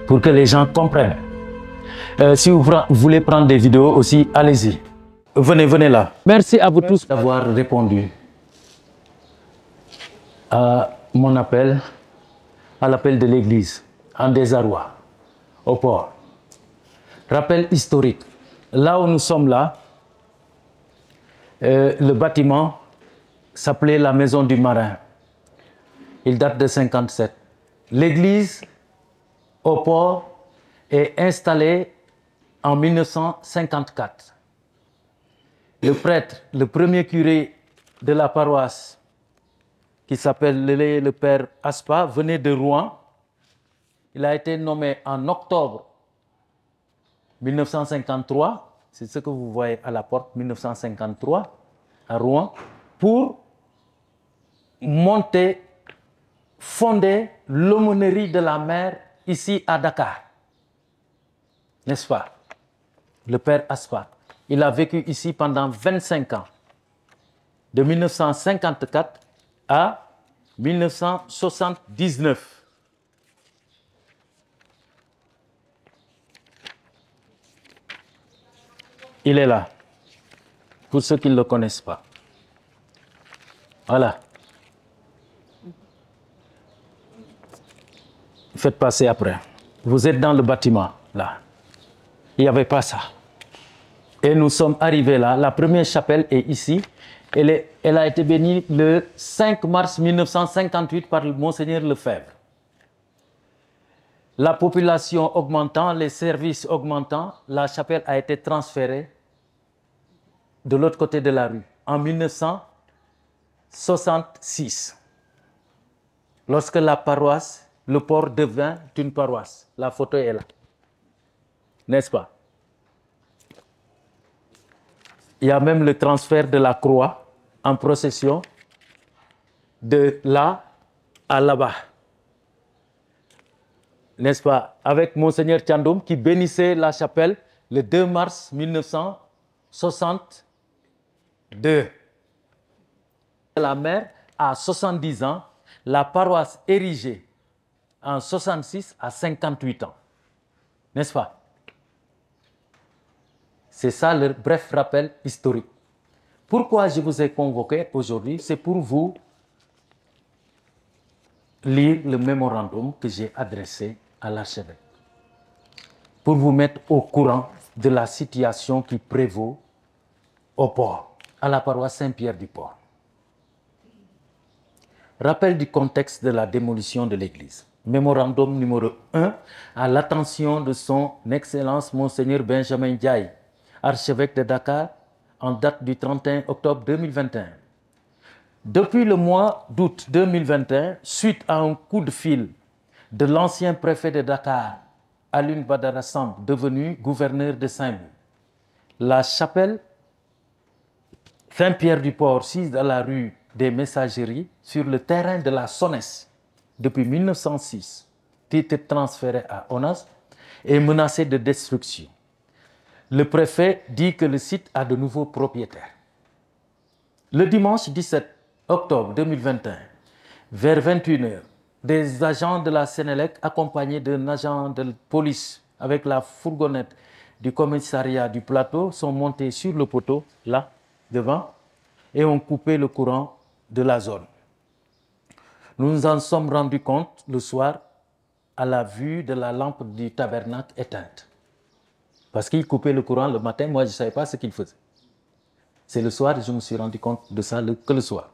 pour que les gens comprennent. Si vous voulez prendre des vidéos aussi, allez-y. Venez là. Merci à vous tous d'avoir répondu à mon appel, à l'appel de l'Église, en désarroi, au port. Rappel historique. Là où nous sommes là, le bâtiment s'appelait la Maison du Marin. Il date de 57. L'église au port est installée en 1954. Le prêtre, le premier curé de la paroisse, qui s'appelle le père Aspa, venait de Rouen. Il a été nommé en octobre 1953. C'est ce que vous voyez à la porte, 1953, à Rouen, pour fonder l'aumônerie de la mer ici à Dakar. N'est-ce pas? Le père Aspa. Il a vécu ici pendant 25 ans, de 1954 à 1979. Il est là, pour ceux qui ne le connaissent pas. Voilà. Faites passer après. Vous êtes dans le bâtiment, là. Il n'y avait pas ça. Et nous sommes arrivés là. La première chapelle est ici. Elle a été bénie le 5 mars 1958 par le Monseigneur Lefebvre. La population augmentant, les services augmentant, la chapelle a été transférée de l'autre côté de la rue en 1966. Lorsque la paroisse, le port devint une paroisse. La photo est là. N'est-ce pas? Il y a même le transfert de la croix en procession de là à là-bas. N'est-ce pas? Avec Monseigneur Thiandoum qui bénissait la chapelle le 2 mars 1962. La mère a 70 ans, la paroisse érigée en 66 à 58 ans. N'est-ce pas? C'est ça le bref rappel historique. Pourquoi je vous ai convoqué aujourd'hui? C'est pour vous lire le mémorandum que j'ai adressé à l'archevêque. Pour vous mettre au courant de la situation qui prévaut au port, à la paroisse Saint-Pierre-du-Port. Rappel du contexte de la démolition de l'église. Mémorandum numéro 1 à l'attention de son Excellence Monseigneur Benjamin Ndiaye, archevêque de Dakar, en date du 31 octobre 2021. Depuis le mois d'août 2021, suite à un coup de fil de l'ancien préfet de Dakar, Alioune Badara Samb, devenu gouverneur de Saint-Louis, la chapelle Saint-Pierre-du-Port, sise à la rue des Messageries, sur le terrain de la Sonesse, depuis 1906, titre transféré à ONAS, est menacée de destruction. Le préfet dit que le site a de nouveaux propriétaires. Le dimanche 17 octobre 2021, vers 21h, des agents de la Sénélec accompagnés d'un agent de police avec la fourgonnette du commissariat du plateau sont montés sur le poteau, là, devant, et ont coupé le courant de la zone. Nous nous en sommes rendus compte le soir à la vue de la lampe du tabernacle éteinte. Parce qu'ils coupaient le courant le matin, moi je ne savais pas ce qu'ils faisaient. C'est le soir que je me suis rendu compte de ça que le soir.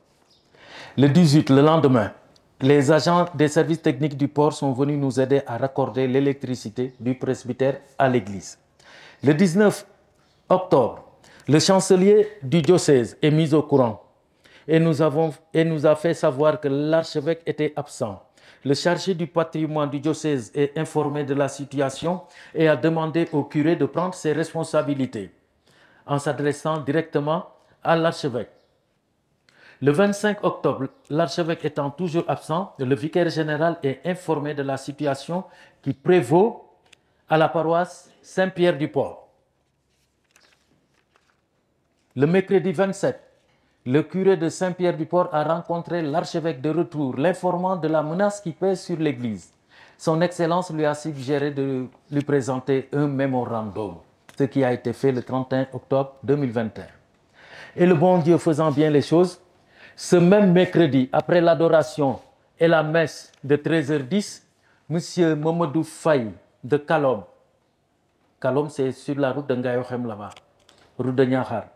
Le 18, le lendemain, les agents des services techniques du port sont venus nous aider à raccorder l'électricité du presbytère à l'église. Le 19 octobre, le chancelier du diocèse est mis au courant et nous a fait savoir que l'archevêque était absent. Le chargé du patrimoine du diocèse est informé de la situation et a demandé au curé de prendre ses responsabilités en s'adressant directement à l'archevêque. Le 25 octobre, l'archevêque étant toujours absent, le vicaire général est informé de la situation qui prévaut à la paroisse Saint-Pierre-du-Port. Le mercredi 27, le curé de Saint-Pierre-du-Port a rencontré l'archevêque de retour, l'informant de la menace qui pèse sur l'église. son Excellence lui a suggéré de lui présenter un mémorandum, ce qui a été fait le 31 octobre 2021. Et le bon Dieu faisant bien les choses, ce même mercredi, après l'adoration et la messe de 13h10, M. Mamadou Faye de Kalom, Kalom c'est sur la route de Ngayokhem là-bas, route de Niakhar,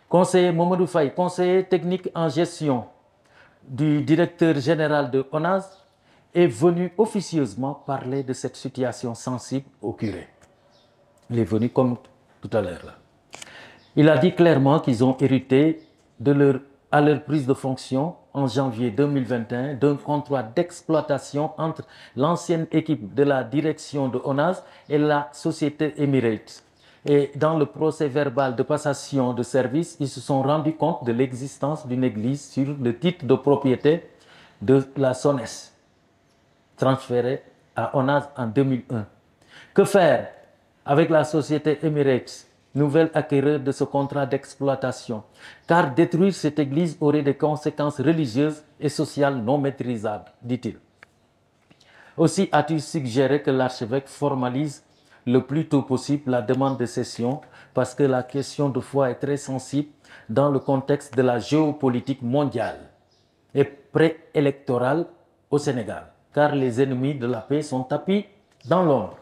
conseiller Mamadou Faye, conseiller technique en gestion du directeur général de ONAS, est venu officieusement parler de cette situation sensible au curé. Il est venu comme tout à l'heure là. Il a dit clairement qu'ils ont hérité à leur prise de fonction en janvier 2021 d'un contrat d'exploitation entre l'ancienne équipe de la direction de ONAS et la société Emirates. Et dans le procès verbal de passation de service, ils se sont rendus compte de l'existence d'une église sur le titre de propriété de la SONES, transférée à ONAS en 2001. Que faire avec la société Emirates, nouvel acquéreur de ce contrat d'exploitation, car détruire cette église aurait des conséquences religieuses et sociales non maîtrisables, dit-il. Aussi a-t-il suggéré que l'archevêque formalise le plus tôt possible la demande de cession parce que la question de foi est très sensible dans le contexte de la géopolitique mondiale et préélectorale au Sénégal, car les ennemis de la paix sont tapis dans l'ombre.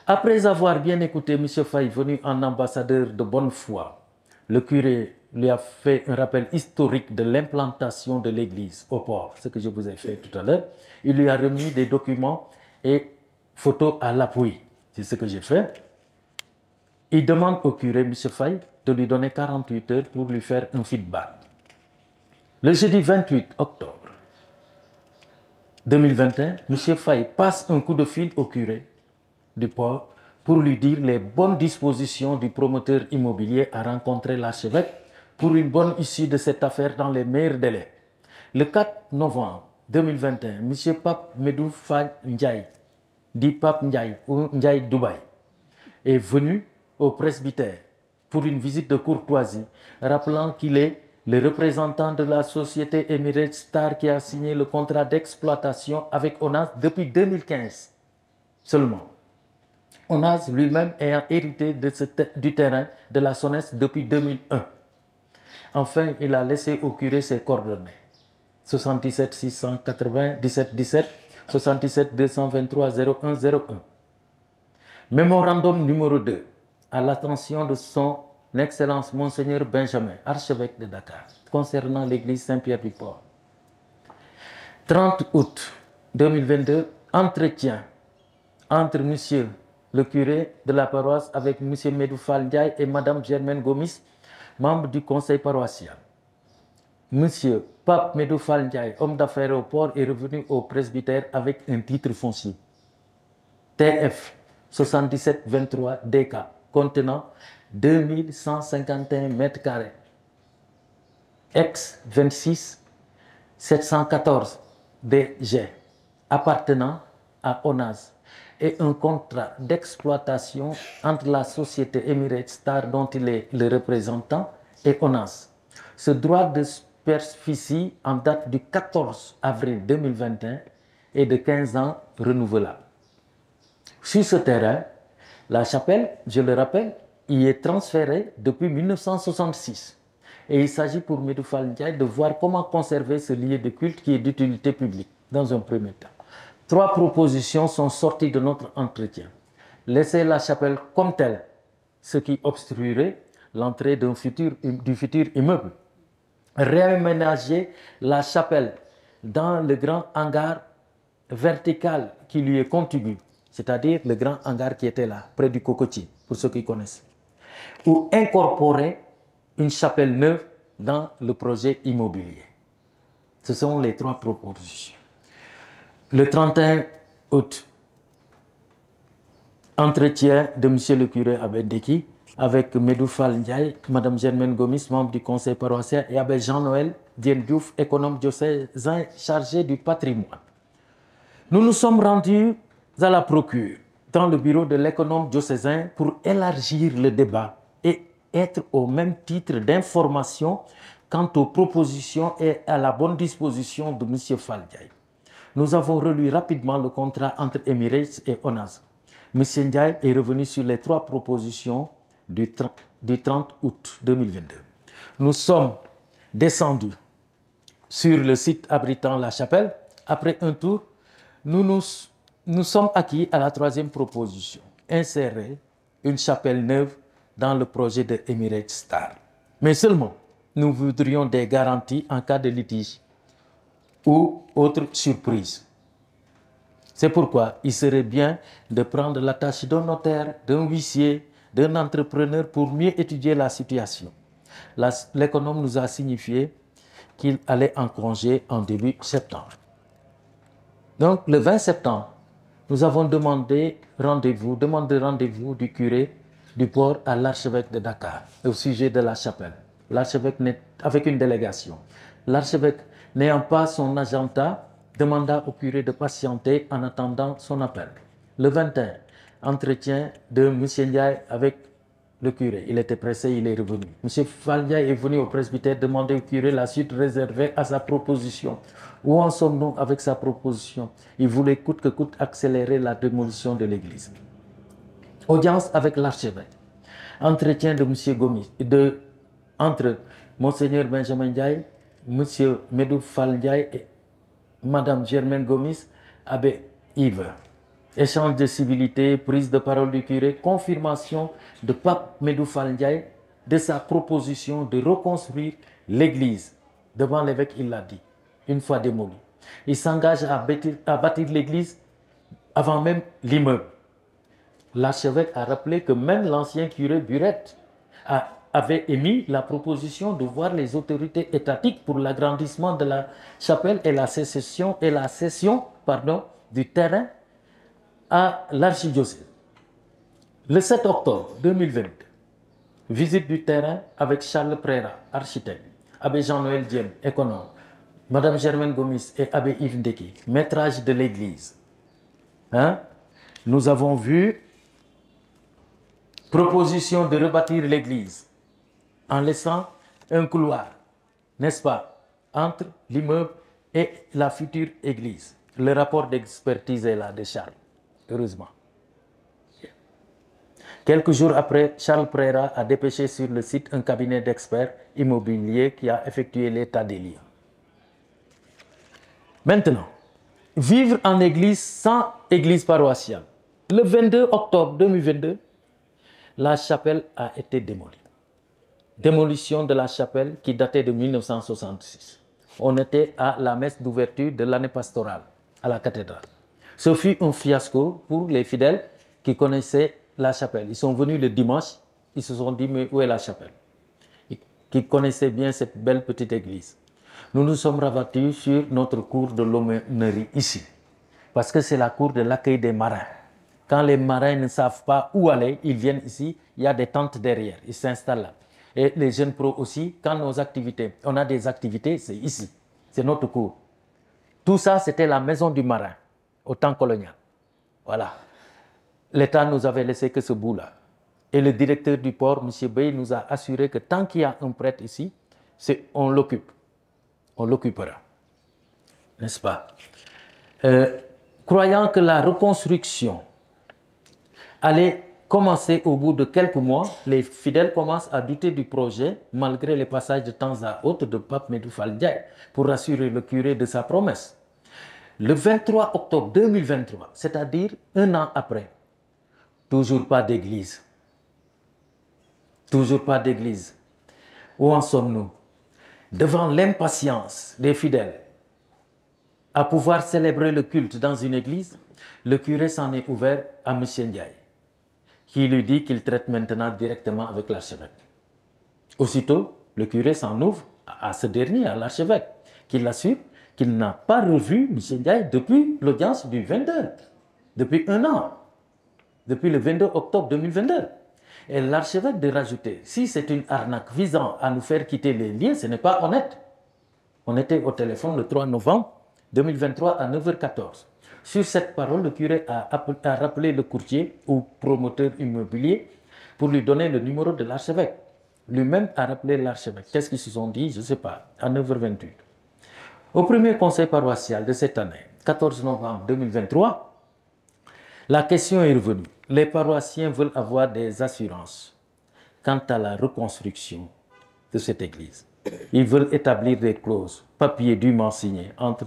Après avoir bien écouté M. Faye, venu en ambassadeur de bonne foi, le curé lui a fait un rappel historique de l'implantation de l'église au port, ce que je vous ai fait tout à l'heure. Il lui a remis des documents et photos à l'appui. C'est ce que j'ai fait. Il demande au curé, M. Faye, de lui donner 48 heures pour lui faire un feedback. Le jeudi 28 octobre 2021, M. Faye passe un coup de fil au curé du port pour lui dire les bonnes dispositions du promoteur immobilier à rencontrer l'archevêque pour une bonne issue de cette affaire dans les meilleurs délais. Le 4 novembre 2021, M. Pape Medou Fall Ndiaye, dit Pape Ndiaye ou Ndiaye Dubaï, est venu au presbytère pour une visite de courtoisie, rappelant qu'il est le représentant de la société Emirates Star qui a signé le contrat d'exploitation avec ONAS depuis 2015 seulement. ONAS lui-même ayant hérité du terrain de la SONES depuis 2001. Enfin, il a laissé au curé ses coordonnées. 77 680 17 17, 77 223 01 01. Mémorandum numéro 2, à l'attention de son Excellence Monseigneur Benjamin, archevêque de Dakar, concernant l'église Saint-Pierre-du-Port. 30 août 2022, entretien entre monsieur le curé de la paroisse avec M. Medou Fall Ndiaye et Mme Germaine Gomis, membre du conseil paroissial. M. Pape Medou Fall Ndiaye, homme d'affaires au port, est revenu au presbytère avec un titre foncier. TF 7723 DK, contenant 2151 mètres carrés. Ex 26 714 DG, appartenant à ONAS, et un contrat d'exploitation entre la société Emirates Star dont il est le représentant et ONAS. Ce droit de superficie en date du 14 avril 2021 est de 15 ans renouvelable. Sur ce terrain, la chapelle, je le rappelle, y est transférée depuis 1966. Et il s'agit pour Medou Fall Ndiaye de voir comment conserver ce lieu de culte qui est d'utilité publique dans un premier temps. 3 propositions sont sorties de notre entretien. Laisser la chapelle comme telle, ce qui obstruerait l'entrée du futur immeuble. Réaménager la chapelle dans le grand hangar vertical qui lui est contigu, c'est-à-dire le grand hangar qui était là, près du cocotier, pour ceux qui connaissent. Ou incorporer une chapelle neuve dans le projet immobilier. Ce sont les 3 propositions. Le 31 août, entretien de M. le curé Abendeki avec Medou Fall Ndiaye, Mme Germaine Gomis, membre du conseil paroissial, et avec Jean-Noël Diène Diouf, économe diocésain chargé du patrimoine. Nous nous sommes rendus à la procure, dans le bureau de l'économe diocésain, pour élargir le débat et être au même titre d'information quant aux propositions et à la bonne disposition de M. Fall Ndiaye. Nous avons relu rapidement le contrat entre Emirates et ONAS. M. Ndiaye est revenu sur les 3 propositions du 30 août 2022. Nous sommes descendus sur le site abritant la chapelle. Après un tour, nous sommes acquis à la 3e proposition, insérer une chapelle neuve dans le projet de Emirates Star. Mais seulement, nous voudrions des garanties en cas de litige ou autre surprise. C'est pourquoi il serait bien de prendre la tâche d'un notaire, d'un huissier, d'un entrepreneur pour mieux étudier la situation. L'économe nous a signifié qu'il allait en congé en début septembre. Donc, le 20 septembre, nous avons demandé rendez-vous du curé du port à l'archevêque de Dakar au sujet de la chapelle. L'archevêque, avec une délégation. L'archevêque, n'ayant pas son agenda, demanda au curé de patienter en attendant son appel. Le 21, entretien de M. Ndiaye avec le curé. Il était pressé, il est revenu. M. Faldiaye est venu au presbytère demander au curé la suite réservée à sa proposition. Où en sommes-nous avec sa proposition? Il voulait coûte que coûte accélérer la démolition de l'église. Audience avec l'archevêque. Entretien de M. Gomis, entre Monseigneur Benjamin Ndiaye, M. Medou Faldiaye et Mme Germaine Gomis, abbé Yves. Échange de civilité, prise de parole du curé, confirmation de Pape Medou Faldiaye de sa proposition de reconstruire l'église. Devant l'évêque, il l'a dit, une fois démolie. Il s'engage à bâtir l'église avant même l'immeuble. L'archevêque a rappelé que même l'ancien curé Burette avait émis la proposition de voir les autorités étatiques pour l'agrandissement de la chapelle et la cession du terrain à l'archidiocèse. Le 7 octobre 2022, visite du terrain avec Charles Préra, architecte, abbé Jean-Noël Diem, économe, Mme Germaine Gomis et abbé Yves Ndeki, métrage de l'église. Nous avons vu proposition de rebâtir l'église en laissant un couloir, n'est-ce pas, entre l'immeuble et la future église. Le rapport d'expertise est là de Charles, heureusement. Quelques jours après, Charles Préra a dépêché sur le site un cabinet d'experts immobiliers qui a effectué l'état des lieux. Maintenant, vivre en église sans église paroissiale. Le 22 octobre 2022, la chapelle a été démolie. Démolition de la chapelle qui datait de 1966. On était à la messe d'ouverture de l'année pastorale à la cathédrale. Ce fut un fiasco pour les fidèles qui connaissaient la chapelle. Ils sont venus le dimanche, ils se sont dit, mais où est la chapelle? Qui connaissaient bien cette belle petite église. Nous nous sommes rabattus sur notre cour de l'aumônerie ici, parce que c'est la cour de l'accueil des marins. Quand les marins ne savent pas où aller, ils viennent ici, il y a des tentes derrière, ils s'installent là. Et les jeunes pros aussi, quand on a des activités, c'est ici, c'est notre cour. Tout ça, c'était la maison du marin, au temps colonial. Voilà. L'État nous avait laissé que ce bout-là. Et le directeur du port, M. Bey, nous a assuré que tant qu'il y a un prêtre ici, on l'occupe. On l'occupera. N'est-ce pas? Croyant que la reconstruction allait commencer au bout de quelques mois, les fidèles commencent à douter du projet, malgré les passages de temps à autre de Pape Medou Faldiaye, pour rassurer le curé de sa promesse. Le 23 octobre 2023, c'est-à-dire un an après, toujours pas d'église. Toujours pas d'église. Où en sommes-nous? Devant l'impatience des fidèles à pouvoir célébrer le culte dans une église, le curé s'en est ouvert à M. Ndiaye, qui lui dit qu'il traite maintenant directement avec l'archevêque. Aussitôt, le curé s'en ouvre à ce dernier, à l'archevêque, qui l'assure qu'il n'a pas revu M. Ndiaye depuis l'audience du 22, depuis un an, depuis le 22 octobre 2022. Et l'archevêque de rajouter, si c'est une arnaque visant à nous faire quitter les lieux, ce n'est pas honnête. On était au téléphone le 3 novembre 2023 à 9h14. Sur cette parole, le curé a rappelé le courtier ou promoteur immobilier pour lui donner le numéro de l'archevêque. Lui-même a rappelé l'archevêque. Qu'est-ce qu'ils se sont dit? Je ne sais pas, à 9h28. Au premier conseil paroissial de cette année, 14 novembre 2023, la question est revenue. Les paroissiens veulent avoir des assurances quant à la reconstruction de cette église. Ils veulent établir des clauses, papiers dûment signés entre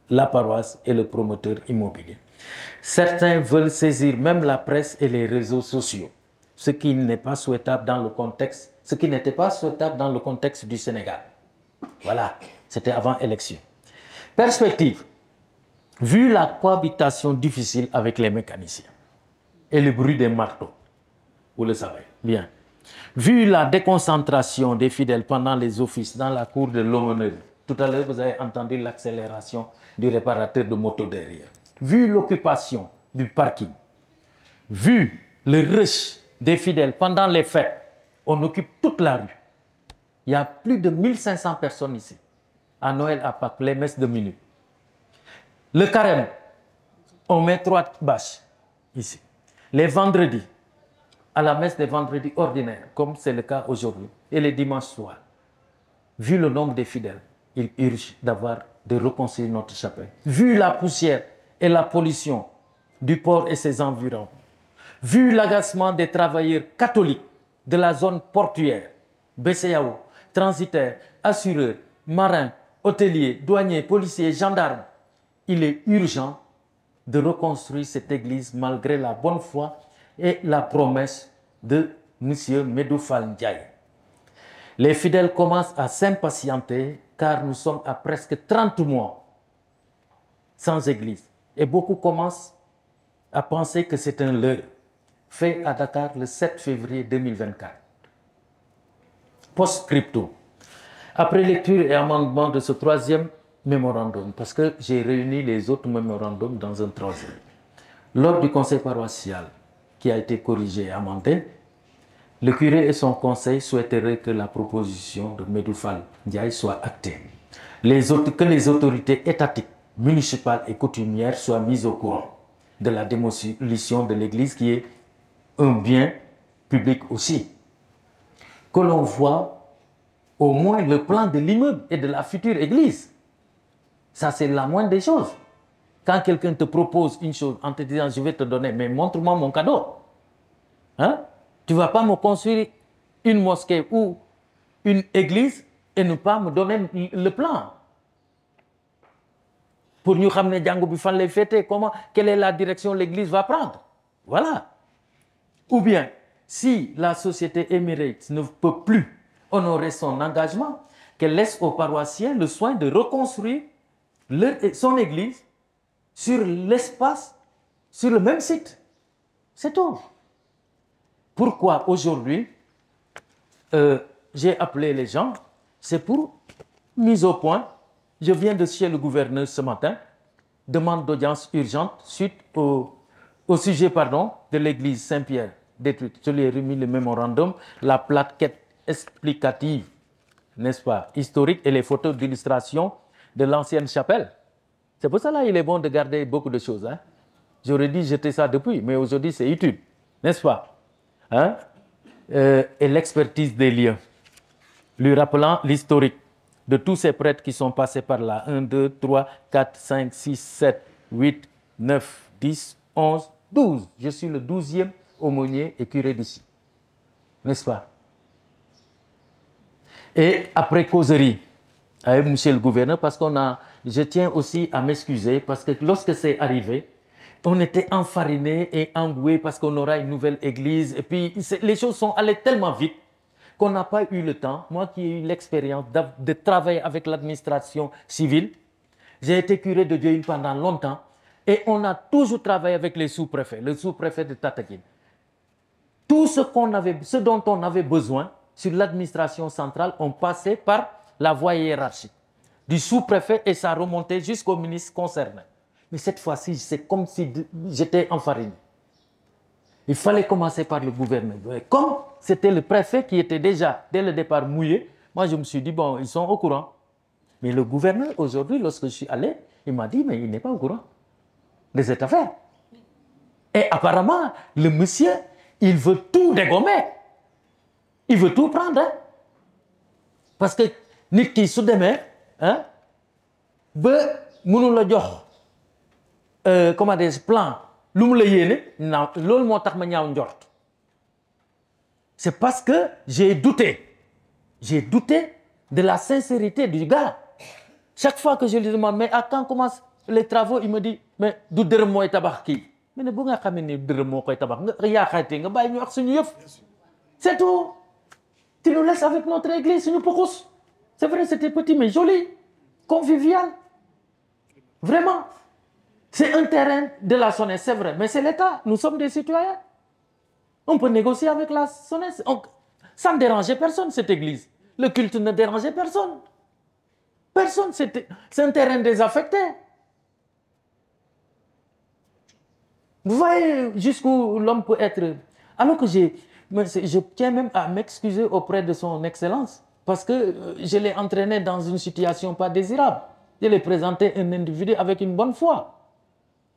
la paroisse et le promoteur immobilier. Certains veulent saisir même la presse et les réseaux sociaux, ce qui n'est pas souhaitable dans le contexte, ce qui n'était pas souhaitable dans le contexte du Sénégal. Voilà, c'était avant élection. Perspective. Vu la cohabitation difficile avec les mécaniciens et le bruit des marteaux, vous le savez bien. Vu la déconcentration des fidèles pendant les offices dans la cour de l'aumônerie, tout à l'heure vous avez entendu l'accélération du réparateur de moto derrière. Vu l'occupation du parking, vu le rush des fidèles pendant les fêtes, on occupe toute la rue. Il y a plus de 1500 personnes ici, à Noël, à Pâques, les messes de minuit. Le carême, on met 3 bâches ici. Les vendredis, à la messe des vendredis ordinaires, comme c'est le cas aujourd'hui, et les dimanches soirs. Vu le nombre des fidèles, il urge de reconstruire notre chapelle. Vu la poussière et la pollution du port et ses environs, vu l'agacement des travailleurs catholiques de la zone portuaire, BCAO, transitaires, assureurs, marins, hôteliers, douaniers, policiers, gendarmes, il est urgent de reconstruire cette église malgré la bonne foi et la promesse de M. Médou Fall Ndiaye. Les fidèles commencent à s'impatienter car nous sommes à presque 30 mois sans église. Et beaucoup commencent à penser que c'est un leurre fait à Dakar le 7 février 2024. Post-scriptum. Après lecture et amendement de ce 3e mémorandum, parce que j'ai réuni les autres mémorandums dans un 3e. Lors du conseil paroissial qui a été corrigé et amendé, le curé et son conseil souhaiteraient que la proposition de Médou Fall Ndiaye soit actée. Que les autorités étatiques, municipales et coutumières soient mises au courant de la démolition de l'église qui est un bien public aussi. Que l'on voit au moins le plan de l'immeuble et de la future église. Ça, c'est la moindre des choses. Quand quelqu'un te propose une chose en te disant « je vais te donner, mais montre-moi mon cadeau. Hein? Tu ne vas pas me construire une mosquée ou une église et ne pas me donner le plan. Pour nous ramener Django Bifan les fêter, quelle est la direction que l'église va prendre. Voilà. Ou bien, si la société Emirates ne peut plus honorer son engagement, qu'elle laisse aux paroissiens le soin de reconstruire son église sur l'espace, sur le même site. C'est tout. Pourquoi aujourd'hui, j'ai appelé les gens, c'est pour mise au point. Je viens de chez le gouverneur ce matin, demande d'audience urgente suite au sujet de l'église Saint-Pierre détruite. Je lui ai remis le mémorandum, la plaquette explicative, n'est-ce pas, historique et les photos d'illustration de l'ancienne chapelle. C'est pour cela qu'il est bon de garder beaucoup de choses. Hein? J'aurais dit jeter ça depuis, mais aujourd'hui c'est utile, n'est-ce pas? Hein? Et l'expertise des lieux, lui rappelant l'historique de tous ces prêtres qui sont passés par là. 1, 2, 3, 4, 5, 6, 7, 8, 9, 10, 11, 12. Je suis le 12e aumônier et curé d'ici. N'est-ce pas? Et après causerie avec monsieur le gouverneur, parce je tiens aussi à m'excuser, parce que lorsque c'est arrivé, on était enfarinés et engoués parce qu'on aura une nouvelle église. Et puis, les choses sont allées tellement vite qu'on n'a pas eu le temps. Moi qui ai eu l'expérience de travailler avec l'administration civile, j'ai été curé de Dieuyine pendant longtemps et on a toujours travaillé avec les sous-préfets, le sous-préfet de Tataguine. Tout ce dont on avait besoin sur l'administration centrale, on passait par la voie hiérarchique du sous-préfet et ça remontait jusqu'au ministre concerné. Mais cette fois-ci, c'est comme si j'étais enfariné. Il fallait commencer par le gouverneur. Et comme c'était le préfet qui était déjà, dès le départ, mouillé, moi je me suis dit, bon, ils sont au courant. Mais le gouverneur, aujourd'hui, lorsque je suis allé, il m'a dit, mais il n'est pas au courant de cette affaire. Et apparemment, le monsieur, il veut tout dégommer. Il veut tout prendre. Hein? Parce que nit ki su demee, hein, ba mënu la jox comment dire, plan, c'est parce que j'ai douté. J'ai douté de la sincérité du gars. Chaque fois que je lui demande, mais à quand commencent les travaux, il me dit, mais d'où dërëm mooy tabax kii. Mais ne bu nga xamee ni dërëm moo koy tabax nga yaakaartee nga bàyyi ñu wax suñu yëf. C'est tout. Tu nous laisses avec notre église, suñu pokos. C'est vrai, c'était petit mais joli, convivial. Vraiment. C'est un terrain de la SONES, c'est vrai, mais c'est l'État. Nous sommes des citoyens. On peut négocier avec la SONES. Ça ne dérangeait personne, cette église. Le culte ne dérangeait personne. Personne, c'est un terrain désaffecté. Vous voyez jusqu'où l'homme peut être. Alors que je tiens même à m'excuser auprès de son Excellence, parce que je l'ai entraîné dans une situation pas désirable. Je l'ai présenté un individu avec une bonne foi.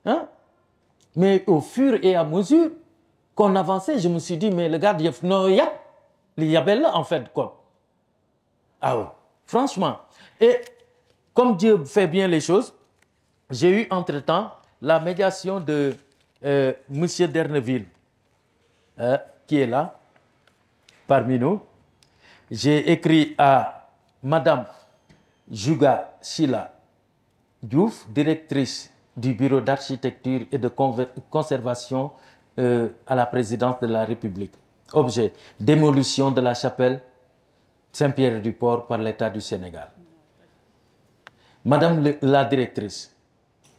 Hein? Mais au fur et à mesure qu'on avançait, je me suis dit, mais le gars, il y avait là, en fait, quoi. Ah ouais, franchement. Et comme Dieu fait bien les choses, j'ai eu entre-temps la médiation de M. Derneville, qui est là, parmi nous. J'ai écrit à Madame Juga Sila Diouf, directrice du bureau d'architecture et de conservation à la présidence de la République. Objet, démolition de la chapelle Saint-Pierre-du-Port par l'État du Sénégal. Madame la directrice,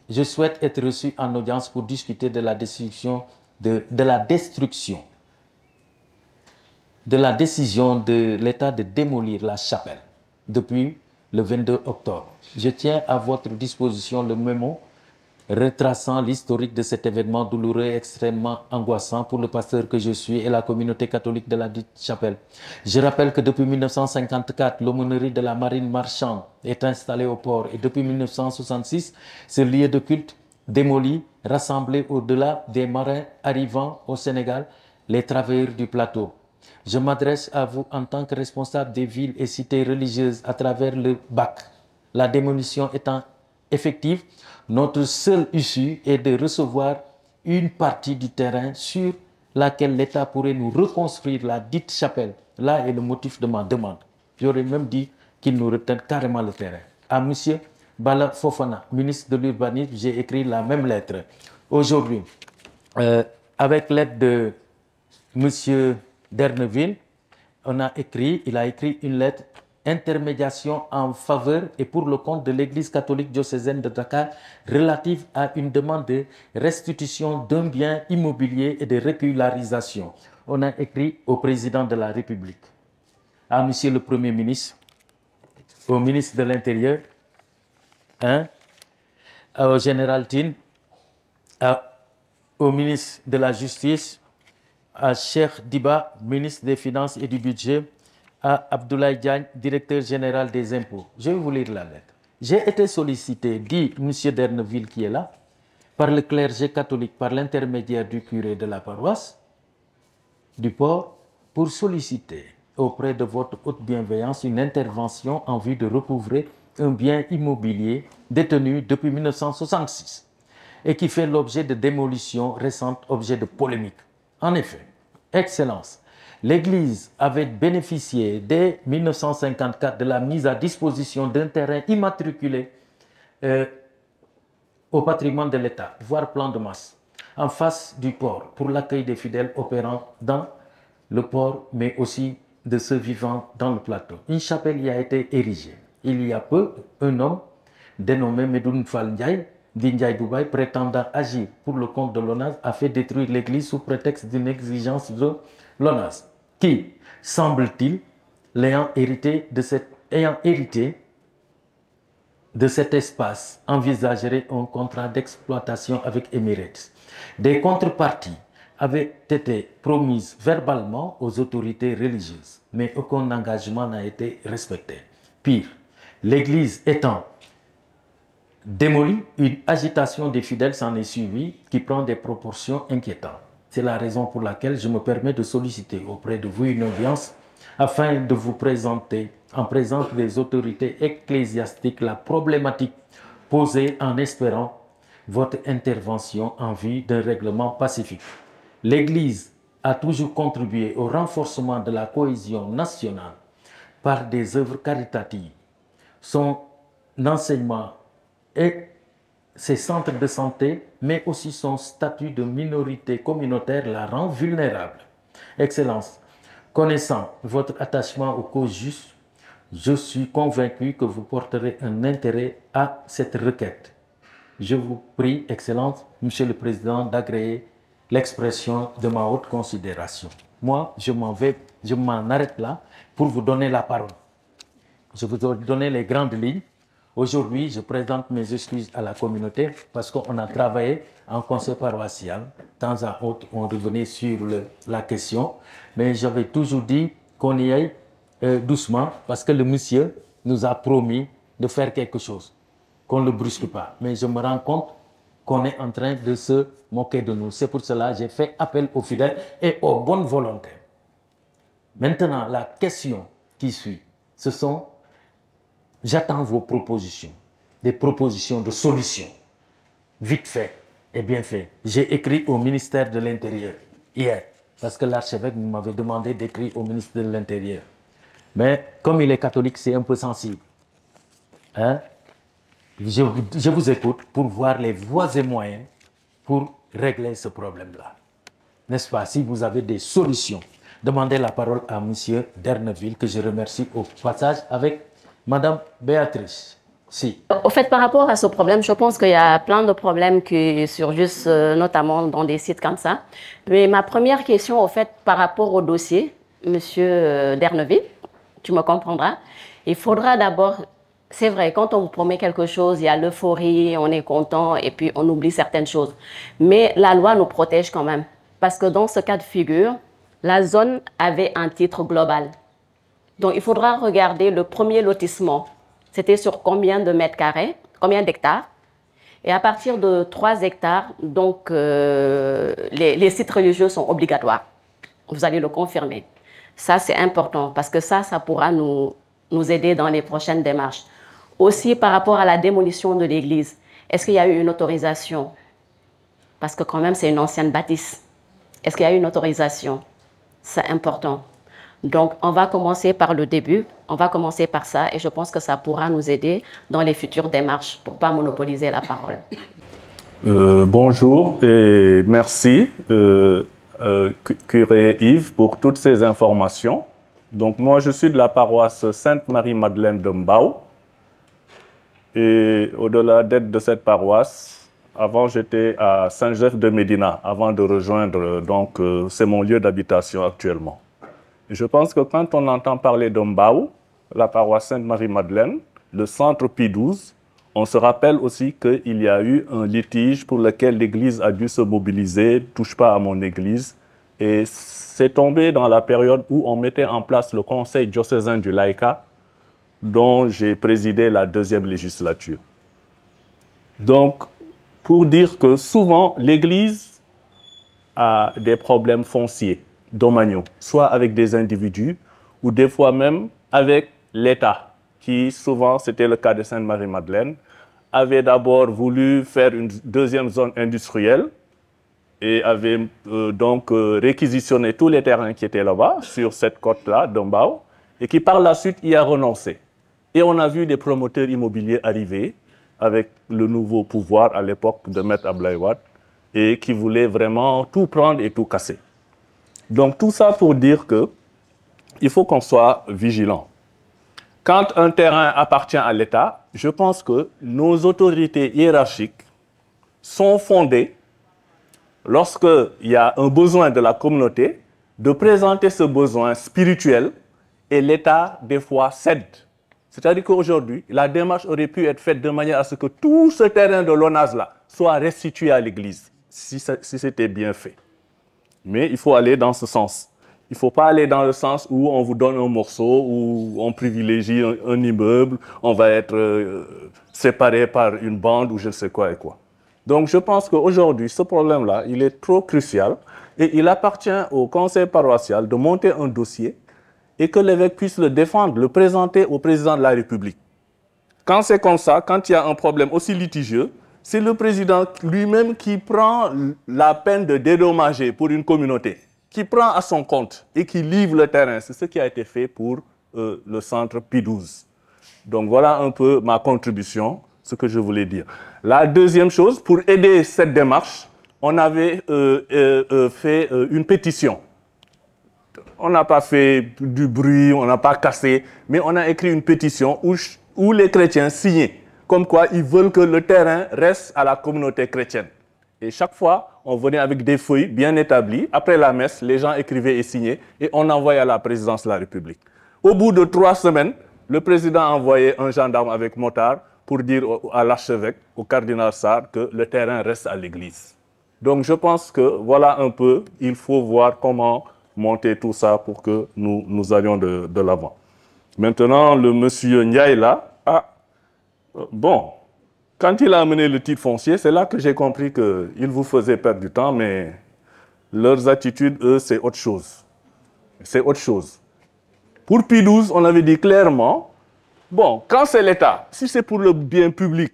je souhaite être reçu en audience pour discuter de la destruction de la décision de l'État de démolir la chapelle depuis le 22 octobre. Je tiens à votre disposition le mémo retraçant l'historique de cet événement douloureux et extrêmement angoissant pour le pasteur que je suis et la communauté catholique de la dite chapelle. Je rappelle que depuis 1954, l'aumônerie de la marine marchande est installée au port et depuis 1966, ce lieu de culte démoli, rassemblé au-delà des marins arrivant au Sénégal, les travailleurs du plateau. Je m'adresse à vous en tant que responsable des villes et cités religieuses à travers le bac. La démolition étant effective, notre seule issue est de recevoir une partie du terrain sur laquelle l'État pourrait nous reconstruire la dite chapelle. Là est le motif de ma demande. J'aurais même dit qu'il nous retienne carrément le terrain. À M. Bala Fofana, ministre de l'Urbanisme, j'ai écrit la même lettre. Aujourd'hui, avec l'aide de M. Derneville, il a écrit une lettre intermédiation en faveur et pour le compte de l'Église catholique diocésaine de Dakar relative à une demande de restitution d'un bien immobilier et de régularisation. On a écrit au président de la République, à Monsieur le Premier ministre, au ministre de l'Intérieur, au général Tine, au ministre de la Justice, à Cheikh Diba, ministre des Finances et du Budget, à Abdoulaye Diagne, directeur général des impôts. Je vais vous lire la lettre. J'ai été sollicité, dit M. Derneville qui est là, par le clergé catholique, par l'intermédiaire du curé de la paroisse du port, pour solliciter auprès de votre haute bienveillance une intervention en vue de recouvrer un bien immobilier détenu depuis 1966 et qui fait l'objet de démolition récente, objet de polémique. En effet, Excellence, l'Église avait bénéficié dès 1954 de la mise à disposition d'un terrain immatriculé au patrimoine de l'État, voire plan de masse, en face du port pour l'accueil des fidèles opérant dans le port, mais aussi de ceux vivant dans le plateau. Une chapelle y a été érigée. Il y a peu, un homme dénommé Medoun Fall Ndiaye, d'Indiaye Dubaï, prétendant agir pour le compte de l'ONAS, a fait détruire l'église sous prétexte d'une exigence de l'ONAS, qui, semble-t-il, ayant hérité de cet espace, envisagerait un contrat d'exploitation avec Emirates. Des contreparties avaient été promises verbalement aux autorités religieuses, mais aucun engagement n'a été respecté. Pire, l'église étant démolie, une agitation des fidèles s'en est suivie qui prend des proportions inquiétantes. C'est la raison pour laquelle je me permets de solliciter auprès de vous une audience afin de vous présenter en présence des autorités ecclésiastiques la problématique posée en espérant votre intervention en vue d'un règlement pacifique. L'Église a toujours contribué au renforcement de la cohésion nationale par des œuvres caritatives. Son enseignement et ses centres de santé, mais aussi son statut de minorité communautaire la rend vulnérable. Excellence, connaissant votre attachement aux causes justes, je suis convaincu que vous porterez un intérêt à cette requête. Je vous prie, Excellence, Monsieur le Président, d'agréer l'expression de ma haute considération. Moi, je m'en arrête là pour vous donner la parole. Je vous ai donné les grandes lignes. Aujourd'hui, je présente mes excuses à la communauté parce qu'on a travaillé en conseil paroissial. De temps à autre, on revenait sur la question. Mais j'avais toujours dit qu'on y aille doucement parce que le monsieur nous a promis de faire quelque chose, qu'on ne le brusque pas. Mais je me rends compte qu'on est en train de se moquer de nous. C'est pour cela que j'ai fait appel aux fidèles et aux bonnes volontés. Maintenant, la question qui suit, ce sont: j'attends vos propositions, des propositions de solutions, vite fait et bien fait. J'ai écrit au ministère de l'Intérieur hier, parce que l'archevêque m'avait demandé d'écrire au ministre de l'Intérieur. Mais comme il est catholique, c'est un peu sensible. Hein? Je vous écoute pour voir les voies et moyens pour régler ce problème-là. N'est-ce pas? Si vous avez des solutions, demandez la parole à M. Derneville, que je remercie au passage, avec Madame Béatrice. Si. Au fait, par rapport à ce problème, je pense qu'il y a plein de problèmes qui surgissent, notamment dans des sites comme ça. Mais ma première question, au fait, par rapport au dossier, Monsieur Derneville, tu me comprendras, il faudra d'abord, c'est vrai, quand on vous promet quelque chose, il y a l'euphorie, on est content et puis on oublie certaines choses. Mais la loi nous protège quand même. Parce que dans ce cas de figure, la zone avait un titre global. Donc, il faudra regarder le premier lotissement. C'était sur combien de mètres carrés, combien d'hectares. Et à partir de 3 hectares, donc, les sites religieux sont obligatoires. Vous allez le confirmer. Ça, c'est important parce que ça pourra nous aider dans les prochaines démarches. Aussi, par rapport à la démolition de l'église, est-ce qu'il y a eu une autorisation? Parce que quand même, c'est une ancienne bâtisse. Est-ce qu'il y a eu une autorisation? C'est important. Donc, on va commencer par le début, on va commencer par ça et je pense que ça pourra nous aider dans les futures démarches pour ne pas monopoliser la parole. Bonjour et merci, curé Yves, pour toutes ces informations. Donc, moi, je suis de la paroisse Sainte-Marie-Madeleine de Mbao. Et au-delà d'être de cette paroisse, avant, j'étais à Saint-Joseph de Médina, avant de rejoindre, donc, c'est mon lieu d'habitation actuellement. Je pense que quand on entend parler de Mbao, la paroisse Sainte-Marie-Madeleine, le centre Pie XII, on se rappelle aussi qu'il y a eu un litige pour lequel l'Église a dû se mobiliser, « touche pas à mon Église ». Et c'est tombé dans la période où on mettait en place le Conseil diocésain du laïcat, dont j'ai présidé la 2e législature. Donc, pour dire que souvent, l'Église a des problèmes fonciers, domaniaux, soit avec des individus ou des fois même avec l'État, qui souvent, c'était le cas de Sainte-Marie-Madeleine, avait d'abord voulu faire une 2e zone industrielle et avait donc réquisitionné tous les terrains qui étaient là-bas, sur cette côte-là, d'Mbao, et qui par la suite y a renoncé. Et on a vu des promoteurs immobiliers arriver avec le nouveau pouvoir à l'époque de Maître Abdoulaye Wade et qui voulaient vraiment tout prendre et tout casser. Donc tout ça pour dire qu'il faut qu'on soit vigilant. Quand un terrain appartient à l'État, je pense que nos autorités hiérarchiques sont fondées, lorsqu'il y a un besoin de la communauté, de présenter ce besoin spirituel et l'État, des fois, cède. C'est-à-dire qu'aujourd'hui, la démarche aurait pu être faite de manière à ce que tout ce terrain de l'ONAS-là soit restitué à l'Église, si c'était bien fait. Mais il faut aller dans ce sens. Il ne faut pas aller dans le sens où on vous donne un morceau, où on privilégie un immeuble, on va être séparé par une bande ou je ne sais quoi et quoi. Donc je pense qu'aujourd'hui, ce problème-là, il est trop crucial et il appartient au conseil paroissial de monter un dossier et que l'évêque puisse le défendre, le présenter au président de la République. Quand c'est comme ça, quand il y a un problème aussi litigieux, c'est le président lui-même qui prend la peine de dédommager pour une communauté, qui prend à son compte et qui livre le terrain. C'est ce qui a été fait pour le centre P12. Donc voilà un peu ma contribution, ce que je voulais dire. La deuxième chose, pour aider cette démarche, on avait fait une pétition. On n'a pas fait du bruit, on n'a pas cassé, mais on a écrit une pétition où les chrétiens signaient, comme quoi ils veulent que le terrain reste à la communauté chrétienne. Et chaque fois, on venait avec des feuilles bien établies. Après la messe, les gens écrivaient et signaient, et on envoyait à la présidence de la République. Au bout de 3 semaines, le président a envoyé un gendarme avec motard pour dire à l'archevêque, au cardinal Sarr, que le terrain reste à l'église. Donc je pense que voilà un peu, il faut voir comment monter tout ça pour que nous allions de l'avant. Maintenant, le monsieur Ndiaye là, bon, quand il a amené le titre foncier, c'est là que j'ai compris qu'il vous faisait perdre du temps, mais leurs attitudes, eux, c'est autre chose. C'est autre chose. Pour P12, on avait dit clairement, bon, quand c'est l'État, si c'est pour le bien public,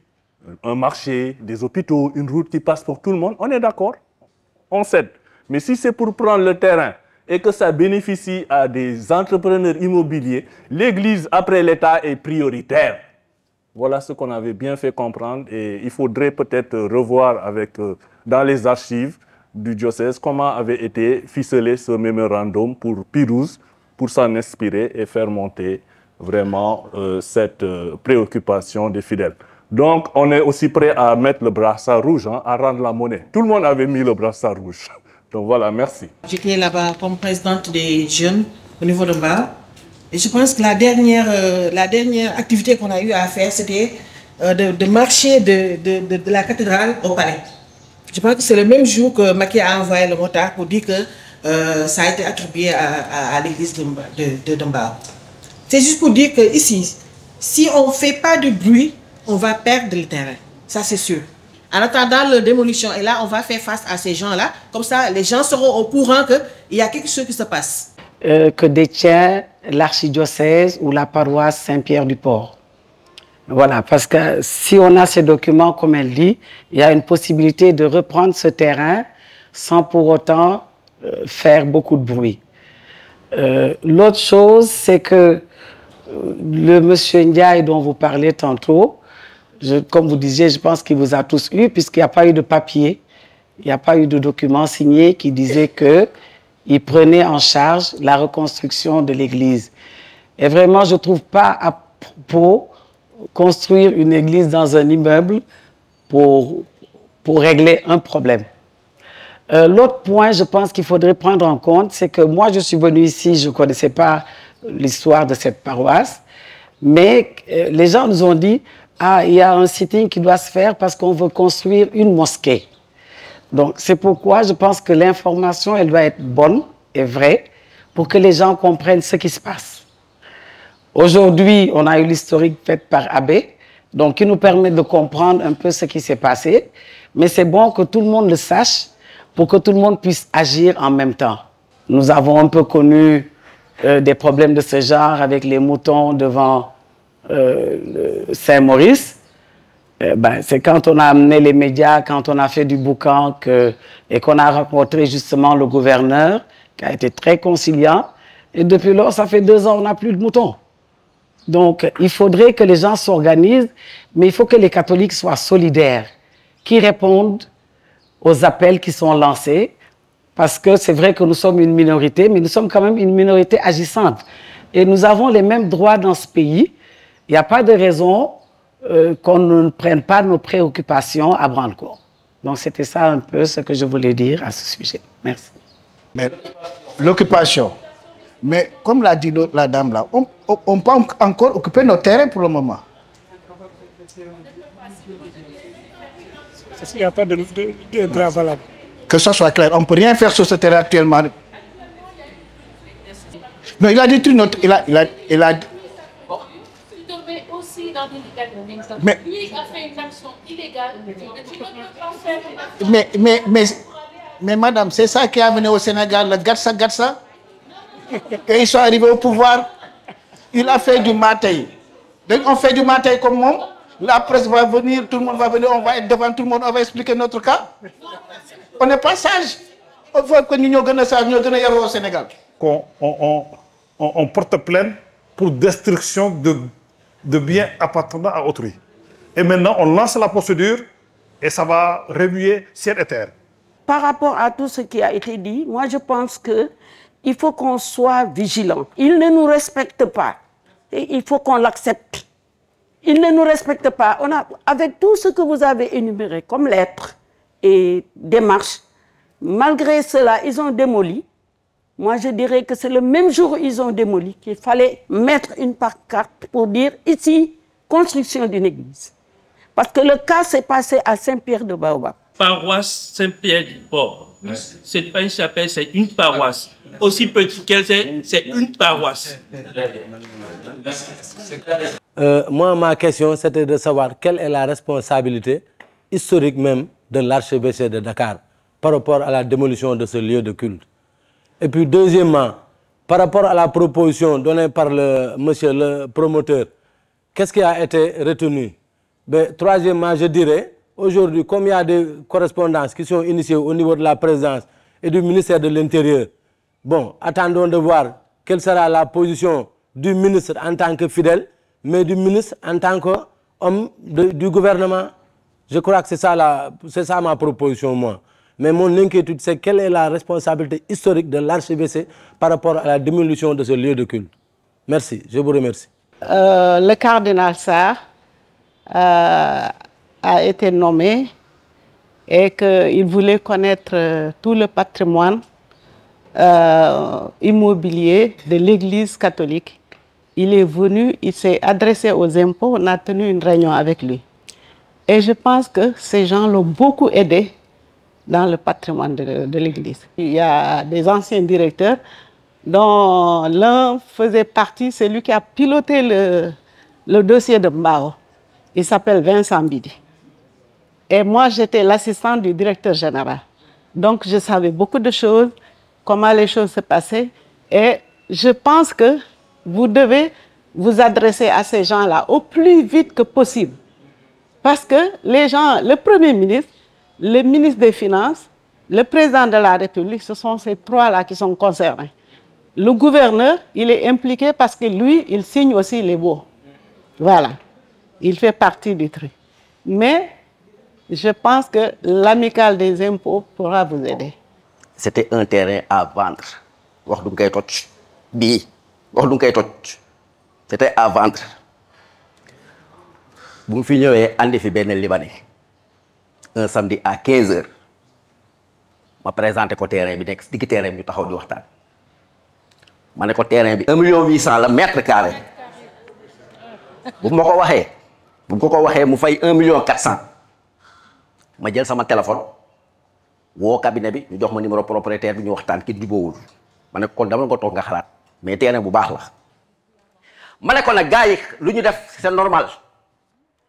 un marché, des hôpitaux, une route qui passe pour tout le monde, on est d'accord, on cède. Mais si c'est pour prendre le terrain et que ça bénéficie à des entrepreneurs immobiliers, l'Église, après l'État, est prioritaire. Voilà ce qu'on avait bien fait comprendre et il faudrait peut-être revoir dans les archives du diocèse comment avait été ficelé ce mémorandum pour P12 pour s'en inspirer et faire monter vraiment cette préoccupation des fidèles. Donc, on est aussi prêt à mettre le brassard rouge, hein, à rendre la monnaie. Tout le monde avait mis le brassard rouge. Donc voilà, merci. J'étais là-bas comme présidente des jeunes au niveau de Mbao. Et je pense que la dernière activité qu'on a eu à faire, c'était de marcher de la cathédrale au palais. Je pense que c'est le même jour que Macky a envoyé le motard pour dire que ça a été attribué à l'église de Mbao. C'est juste pour dire qu'ici, si on ne fait pas de bruit, on va perdre le terrain. Ça, c'est sûr. En attendant la démolition, et là, on va faire face à ces gens-là. Comme ça, les gens seront au courant qu'il y a quelque chose qui se passe. Que détient l'archidiocèse ou la paroisse Saint-Pierre-du-Port. Voilà, parce que si on a ces documents, comme elle dit, il y a une possibilité de reprendre ce terrain sans pour autant faire beaucoup de bruit. L'autre chose, c'est que le monsieur Ndiaye dont vous parlez tantôt, comme vous disiez, je pense qu'il vous a tous eu, puisqu'il n'y a pas eu de papier, il n'y a pas eu de document signé qui disait qu'il prenait en charge la reconstruction de l'église. Et vraiment, je ne trouve pas à propos construire une église dans un immeuble pour régler un problème. L'autre point, je pense qu'il faudrait prendre en compte, c'est que moi, je suis venu ici, je ne connaissais pas l'histoire de cette paroisse, mais les gens nous ont dit « Ah, il y a un sitting qui doit se faire parce qu'on veut construire une mosquée. » Donc, c'est pourquoi je pense que l'information, elle doit être bonne et vraie pour que les gens comprennent ce qui se passe. Aujourd'hui, on a eu l'historique fait par Abbé, donc qui nous permet de comprendre un peu ce qui s'est passé, mais c'est bon que tout le monde le sache pour que tout le monde puisse agir en même temps. Nous avons un peu connu des problèmes de ce genre avec les moutons devant Saint-Maurice. C'est quand on a amené les médias, quand on a fait du boucan et qu'on a rencontré justement le gouverneur qui a été très conciliant. Et depuis lors, ça fait 2 ans, on n'a plus de moutons. Donc, il faudrait que les gens s'organisent, mais il faut que les catholiques soient solidaires, qui répondent aux appels qui sont lancés, parce que c'est vrai que nous sommes une minorité, mais nous sommes quand même une minorité agissante. Et nous avons les mêmes droits dans ce pays. Il n'y a pas de raison qu'on ne prenne pas nos préoccupations à bras-le-corps. Donc, c'était ça un peu ce que je voulais dire à ce sujet. Merci. Mais l'occupation. Mais comme l'a dit la dame là, on peut encore occuper nos terrains pour le moment. Il n'y a pas de droit valable. Que ça soit clair, on ne peut rien faire sur ce terrain actuellement. Non, il a dit une autre. Il a dit. Mais madame, c'est ça qui a amené au Sénégal, le Gatsa. Et ils sont arrivés au pouvoir, il a fait du maté. Donc on fait du maté comme moi. La presse va venir, tout le monde va venir, on va être devant tout le monde, on va expliquer notre cas. On n'est pas sage. On voit que nous sommes sages, nous sommes héros au Sénégal. On porte plainte pour destruction de biens appartenant à autrui. Et maintenant, on lance la procédure et ça va remuer ciel et terre. Par rapport à tout ce qui a été dit, moi je pense qu'il faut qu'on soit vigilant. Il ne nous respecte pas et il faut qu'on l'accepte. Il ne nous respecte pas. Avec tout ce que vous avez énuméré comme lettres et démarches, malgré cela, ils ont démoli. Moi, je dirais que c'est le même jour où ils ont démoli qu'il fallait mettre une pancarte pour dire ici, construction d'une église. Parce que le cas s'est passé à Saint-Pierre de Baobab. Paroisse Saint-Pierre du Port. C'est pas une chapelle, c'est une paroisse. Aussi petit qu'elle c'est une paroisse. Moi, ma question, c'était de savoir quelle est la responsabilité historique même de l'archevêché de Dakar par rapport à la démolition de ce lieu de culte. Et puis, deuxièmement, par rapport à la proposition donnée par monsieur le promoteur, qu'est-ce qui a été retenu? Ben, troisièmement, je dirais, aujourd'hui, comme il y a des correspondances qui sont initiées au niveau de la présidence et du ministère de l'Intérieur, bon, attendons de voir quelle sera la position du ministre en tant que fidèle, mais du ministre en tant qu'homme du gouvernement. Je crois que c'est ça ma proposition, moi. Mais mon inquiétude, c'est quelle est la responsabilité historique de l'archevêché par rapport à la démolition de ce lieu de culte. Merci, je vous remercie. Le cardinal Sarr a été nommé et qu'il voulait connaître tout le patrimoine immobilier de l'Église catholique. Il est venu, il s'est adressé aux impôts, on a tenu une réunion avec lui. Et je pense que ces gens l'ont beaucoup aidé dans le patrimoine de l'Église. Il y a des anciens directeurs dont l'un faisait partie, c'est lui qui a piloté le dossier de Mbao. Il s'appelle Vincent Bidi. Et moi, j'étais l'assistant du directeur général. Donc, je savais beaucoup de choses, comment les choses se passaient. Et je pense que vous devez vous adresser à ces gens-là au plus vite que possible. Parce que les gens, le Premier ministre, le ministre des Finances, le président de la République, ce sont ces trois-là qui sont concernés. Le gouverneur, il est impliqué parce que lui, il signe aussi les baux. Voilà. Il fait partie du truc. Mais je pense que l'amicale des impôts pourra vous aider. C'était un terrain à vendre. C'était à vendre. Vous finissez à Libanais. Un samedi à 15h. Je présente le terrain, je dis que le terrain est tout à fait. Je dis que le terrain est 1 800 000 mètres carrés. Vous me dites, je fais 1 400 000. Je jël sama téléphone, wo cabinet bi, ñu jox ma numéro propriétaire bi ñu waxtaan ki jubóowul. Ma ne kon dama nga toog nga xalaat, mais terrain bu baax la. Ma ne ko nag gars yi lu ñu def c'est normal.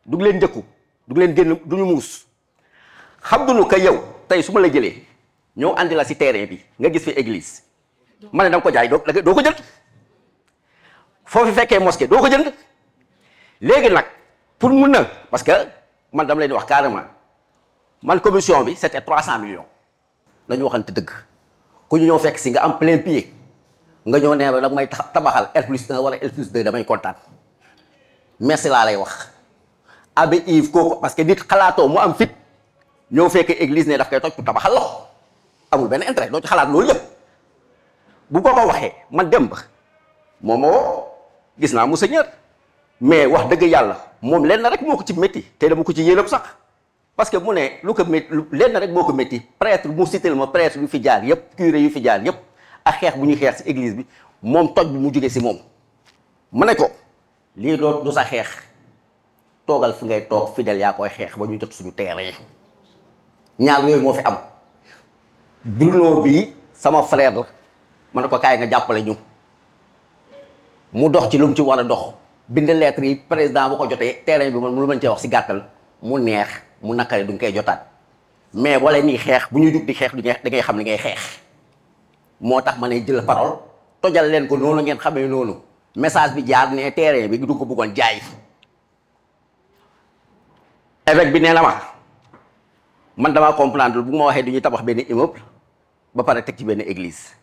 Du leen njëkku, du leen génn du ñu muus. Xam duñu que yow tey su ma la jëlee ñoo andi la si terrain bi nga gis fi église. Ma ne danga ko jaay doo ko jënd. Foofu fekkee mosquée doo ko jënd. Léegi nag pour mun na parce que man dama leen wax carrément. Man commission bi c'était 300 millions. Dañu waxante dëgg. Ku ñu ñëw fekk si nga am plein pied. Nga ñëw nee nag may tabaxal R+1 wala R+2 damay kontaan. Merci laa lay wax. Abbé Yves kooku parce que nit xalaatoo mu am fit ñëw fekk église ne daf koy toj pour tabaxal la amul benn intérêt doo ci xalaat loolu yëpp. Bu ko waxee man dem ba moom moo gis naa monseigneur mais wax dëgg yàlla moom lenn rek moo ko ci métti te dama ko ci yéenam sax. Parce que mu ne lu ko métti lenn rek moo ko métti prêtre mu cité ma prêtre yu fi jaar yëpp curé yu fi jaar yëpp ak xeex bu ñuy xeex ci église bi moom toj bi mu jógee ci moom. ma ne ko lii du sa xeex toogal fi ngay toog fidèle yaa koy xeex ba ñu jot suñu terrain ñaar yooyu moo fi am. Bruno bii sama frère la ma ne ko kaay nga jàppale ñu mu dox ci lu mu ci war a dox bind lettre yi président bu ko jotee terrain bi man lu mën cee wax ci gàttal mu neex. mu nakare duñ koy jotaat mais wala nii xeex bu ñuy jug di xeex du da ngay xam ni ngay xeex moo tax ma ne jël parole tojal leen ko noonu ngeen xamee noonu message bi jaar ne terrain bi du ko bëggoon jaay évêque bi nee na ma man damaa comprendre bu ma waxee du ñuy tabax benn immeuble ba pare teg ci benn église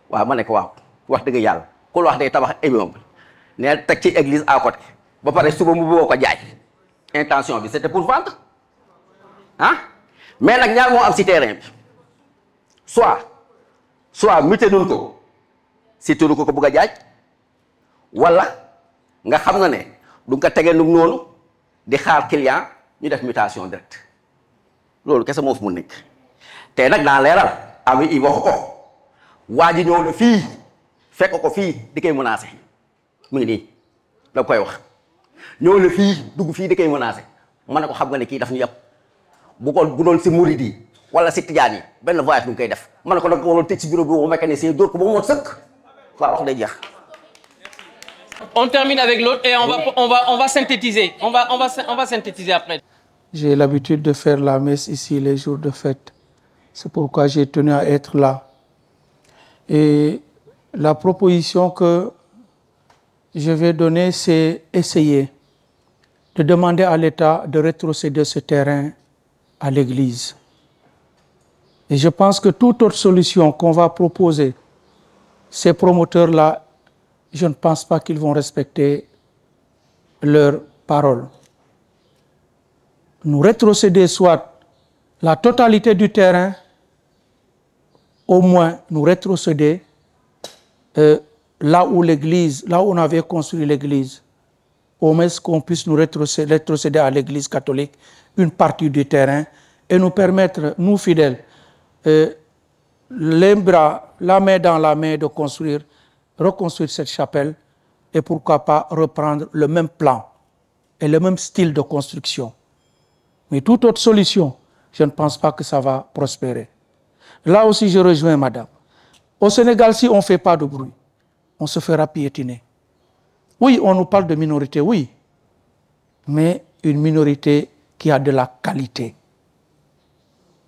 waaw ma ne ko waaw wax dëgg yàlla ku la wax day tabax immeuble nee teg ci église à côté ba pare suba mu bëggoo ko jaay intention bi c'était pour vendre ah mais nag ñaar moo am ci terrain bi soit muté nun ko si turu ko bëgg a jaay wala nga xam nga ne du nga ko tegee num noonu di xaar client ñu def mutation directe loolu kese moo fi mu nekk te nag naa leeral ami i waxu ko waa ji ñëw na fii fekk ko fii di koy menacé mu ngi nii da koy wax ñëw na fii dugg fii di koy menacé ma ne ko xam nga ne kii daf ñu yëpp bu doon si murid yi wala si tijaan yi benn voyage du nga koy def ma ne ko da nga waroon tëj si bureau bi bu mécanicien dóor ko ba mu mot sëkk waaw wax day jeex. On termine avec l'autre et on va synthétiser. On va synthétiser après. J'ai l'habitude de faire la messe ici les jours de fête. C'est pourquoi j'ai tenu à être là. Et la proposition que je vais donner, c'est essayer de demander à l'État de rétrocéder ce terrain à l'Église. Et je pense que toute autre solution qu'on va proposer, ces promoteurs-là, je ne pense pas qu'ils vont respecter leurs paroles. Nous rétrocéder soit la totalité du terrain, au moins nous rétrocéder là où on avait construit l'église, au moins qu'on puisse nous rétrocéder à l'église catholique une partie du terrain et nous permettre, nous fidèles, les bras, la main dans la main de reconstruire cette chapelle et pourquoi pas reprendre le même plan et le même style de construction. Mais toute autre solution, je ne pense pas que ça va prospérer. Là aussi, je rejoins madame. Au Sénégal, si on ne fait pas de bruit, on se fera piétiner. Oui, on nous parle de minorité, oui, mais une minorité qui a de la qualité.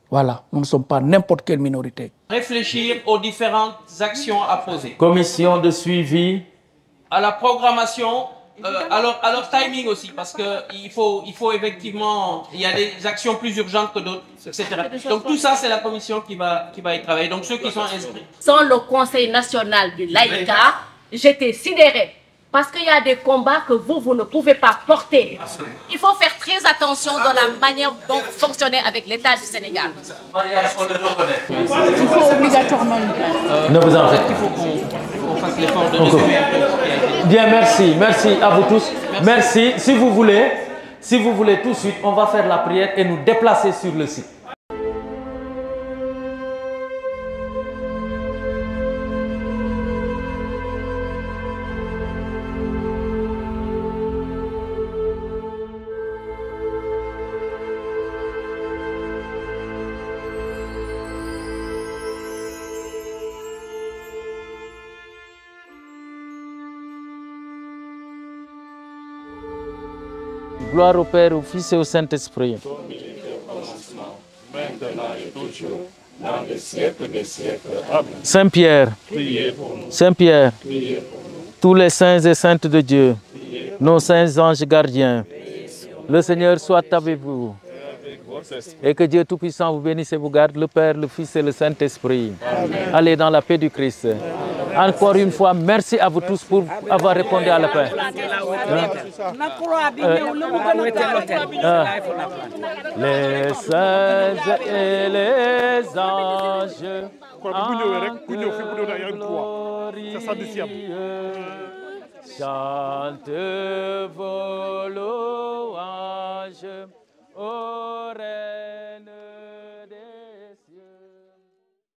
Voilà, nous ne sommes pas n'importe quelle minorité. Réfléchir aux différentes actions à poser. Commission de suivi. À la programmation, à leur timing aussi, parce qu'il faut effectivement, il y a des actions plus urgentes que d'autres, etc. Donc tout ça, c'est la commission qui va y travailler. Donc ceux qui sont inscrits. Sans le Conseil national du laïcat, j'étais sidérée. Parce qu'il y a des combats que vous ne pouvez pas porter. Il faut faire très attention dans la manière dont vous fonctionnez avec l'État du Sénégal. Il faut obligatoirement... ne vous en faites pas. Il faut qu'on fasse l'effort de résumer un peu ce qui a été dit. Bien, merci à vous tous. Merci. Si vous voulez tout de suite, on va faire la prière et nous déplacer sur le site. Gloire au Père, au Fils et au Saint-Esprit. Saint-Pierre, Saint-Pierre, tous les saints et saintes de Dieu, nos saints anges gardiens, le Seigneur soit avec vous. Et que Dieu Tout-Puissant vous bénisse et vous garde, le Père, le Fils et le Saint-Esprit. Allez dans la paix du Christ. Encore une fois, merci à vous tous pour avoir répondu à l'appel. Les saints et les anges chantent vos louanges, ô Reine.